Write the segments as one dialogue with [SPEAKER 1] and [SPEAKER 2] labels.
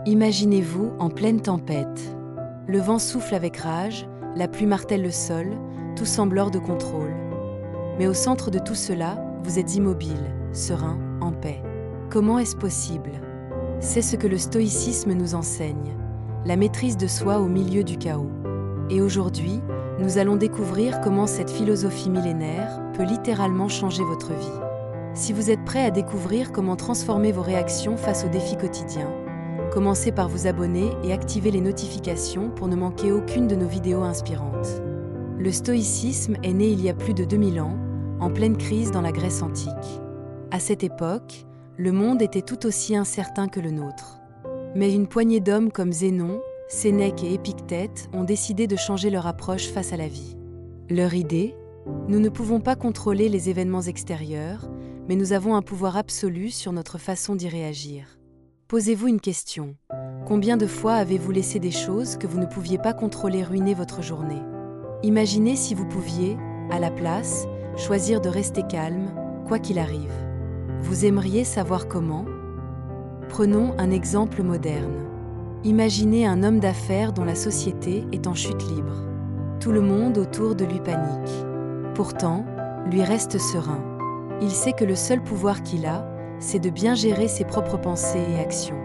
[SPEAKER 1] Imaginez-vous en pleine tempête. Le vent souffle avec rage, la pluie martèle le sol, tout semble hors de contrôle. Mais au centre de tout cela, vous êtes immobile, serein, en paix. Comment est-ce possible? C'est ce que le stoïcisme nous enseigne, la maîtrise de soi au milieu du chaos. Et aujourd'hui, nous allons découvrir comment cette philosophie millénaire peut littéralement changer votre vie. Si vous êtes prêt à découvrir comment transformer vos réactions face aux défis quotidiens, commencez par vous abonner et activer les notifications pour ne manquer aucune de nos vidéos inspirantes. Le stoïcisme est né il y a plus de 2000 ans, en pleine crise dans la Grèce antique. À cette époque, le monde était tout aussi incertain que le nôtre. Mais une poignée d'hommes comme Zénon, Sénèque et Épictète ont décidé de changer leur approche face à la vie. Leur idée? Nous ne pouvons pas contrôler les événements extérieurs, mais nous avons un pouvoir absolu sur notre façon d'y réagir. Posez-vous une question. Combien de fois avez-vous laissé des choses que vous ne pouviez pas contrôler ruiner votre journée? Imaginez si vous pouviez, à la place, choisir de rester calme, quoi qu'il arrive. Vous aimeriez savoir comment? Prenons un exemple moderne. Imaginez un homme d'affaires dont la société est en chute libre. Tout le monde autour de lui panique. Pourtant, lui reste serein. Il sait que le seul pouvoir qu'il a, c'est de bien gérer ses propres pensées et actions.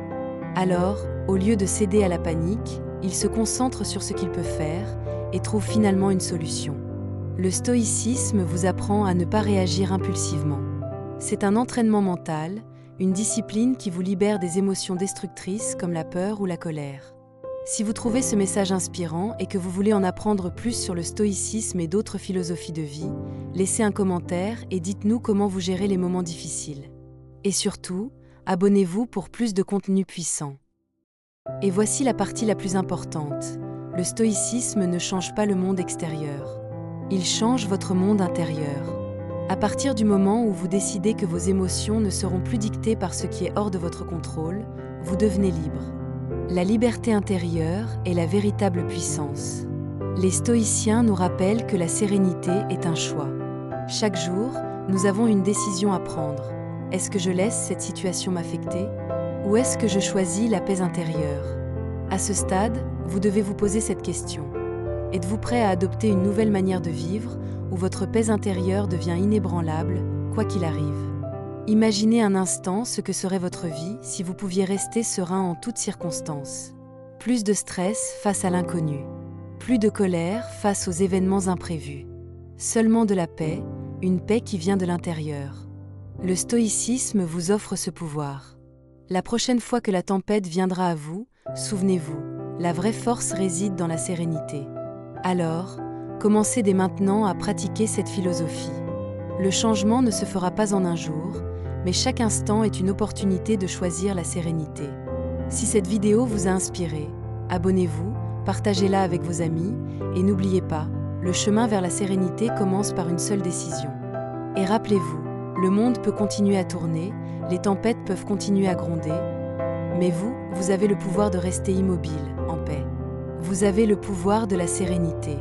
[SPEAKER 1] Alors, au lieu de céder à la panique, il se concentre sur ce qu'il peut faire et trouve finalement une solution. Le stoïcisme vous apprend à ne pas réagir impulsivement. C'est un entraînement mental, une discipline qui vous libère des émotions destructrices comme la peur ou la colère. Si vous trouvez ce message inspirant et que vous voulez en apprendre plus sur le stoïcisme et d'autres philosophies de vie, laissez un commentaire et dites-nous comment vous gérez les moments difficiles. Et surtout, abonnez-vous pour plus de contenu puissant. Et voici la partie la plus importante. Le stoïcisme ne change pas le monde extérieur. Il change votre monde intérieur. À partir du moment où vous décidez que vos émotions ne seront plus dictées par ce qui est hors de votre contrôle, vous devenez libre. La liberté intérieure est la véritable puissance. Les stoïciens nous rappellent que la sérénité est un choix. Chaque jour, nous avons une décision à prendre. Est-ce que je laisse cette situation m'affecter? Ou est-ce que je choisis la paix intérieure? À ce stade, vous devez vous poser cette question. Êtes-vous prêt à adopter une nouvelle manière de vivre, où votre paix intérieure devient inébranlable, quoi qu'il arrive? Imaginez un instant ce que serait votre vie si vous pouviez rester serein en toutes circonstances. Plus de stress face à l'inconnu. Plus de colère face aux événements imprévus. Seulement de la paix, une paix qui vient de l'intérieur. Le stoïcisme vous offre ce pouvoir. La prochaine fois que la tempête viendra à vous, souvenez-vous, la vraie force réside dans la sérénité. Alors, commencez dès maintenant à pratiquer cette philosophie. Le changement ne se fera pas en un jour, mais chaque instant est une opportunité de choisir la sérénité. Si cette vidéo vous a inspiré, abonnez-vous, partagez-la avec vos amis, et n'oubliez pas, le chemin vers la sérénité commence par une seule décision. Et rappelez-vous, le monde peut continuer à tourner, les tempêtes peuvent continuer à gronder, mais vous avez le pouvoir de rester immobile, en paix. Vous avez le pouvoir de la sérénité.